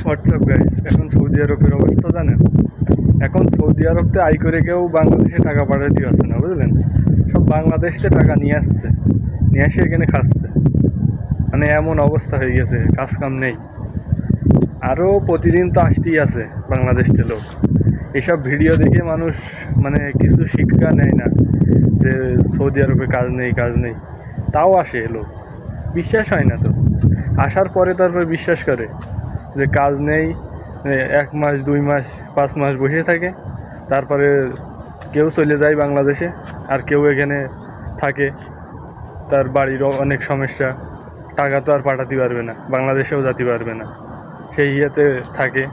WhatsApp guys, এখন Saudi আরবের অবস্থা জানেন। এখন সৌদি আরবতে আয় করে কেউ বাংলাদেশে টাকা পাঠাতে আসছে না, বুঝলেন। সব বাংলাদেশ থেকে টাকা নিয়ে আসছে, নিয়ে এসে এখানে খাচ্ছে। মানে এমন অবস্থা হয়ে গেছে, কাজ কাম নেই। আরও প্রতিদিন তো আসতেই আছে বাংলাদেশ থেকে লোক। এসব ভিডিও দেখে মানুষ মানে কিছু শিক্ষা নেয় না যে সৌদি আরবে কাজ নেই, কাজ নেই। তাও আসে লোক, বিশ্বাস হয় না তো। আসার পরে তারপরে বিশ্বাস করে যে কাজ নেই, 1 মাস 2 মাস 5 মাস বসে থাকে। তারপরে কেউ চলে যায় বাংলাদেশে, আর কেউ এখানে থাকে। তার বাড়িরও অনেক সমস্যা, টাকা তো আর পাঠাতে পারবে না, বাংলাদেশেও যেতে পারবে না, সেই ইয়েতে থাকে।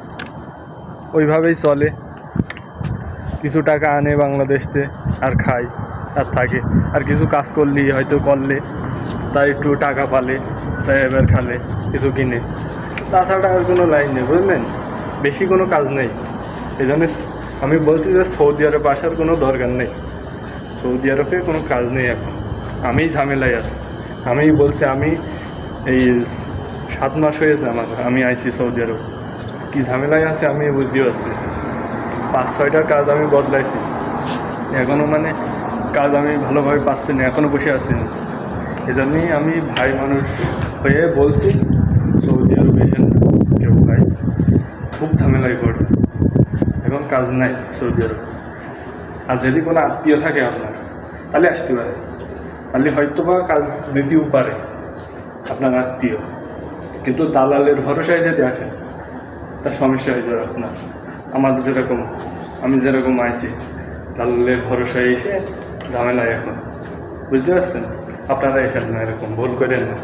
ওইভাবেই চলে, কিছু টাকা আনে বাংলাদেশতে, আর খায় আর থাকে। আর কিছু কাজ করলেই হয়তো করলে তাই একটু টাকা পালে, তাই এবার খালে, কিছু কিনে। তাছাড়া আর কোনো লাইন নেই, বুঝলেন। বেশি কোনো কাজ নেই। এই জন্য আমি বলছি যে সৌদি আরব আসার কোনো দরকার নেই। সৌদি আরবে কোনো কাজ নেই এখন। আমি ঝামেলায় আছি। আমি বলছি, আমি এই 7 মাস হয়েছে আমি আইছি সৌদি আরব। কী ঝামেলায় আছে আমি বুঝতে পারছি। 5-6টা কাজ আমি বদলাইছি, এখনও মানে কাজ আমি ভালোভাবে পাচ্ছি না, এখনও বসে আছি। এই জন্যই আমি ভাই মানুষ হয়ে বলছি, সৌদি আরব এসেন না কেউ ভাই, খুব ঝামেলায় পড়ে। এখন কাজ নাই সৌদি আরব। আর যদি কোনো আত্মীয় থাকে আপনার, তাহলে আসতে পারে, তাহলে হয়তো বা কাজ দিতেও পারে আপনার আত্মীয়। কিন্তু দালালের ভরসায় যদি আসেন, তার সমস্যা হয়ে যাবে আপনার। আমাদের যেরকম, আমি যেরকম আইছি, দালালের ভরসায় এসে ঝামেলায় এখন, বুঝতে পারছেন। আপনারা এসেন না, এরকম ভুল করেন না।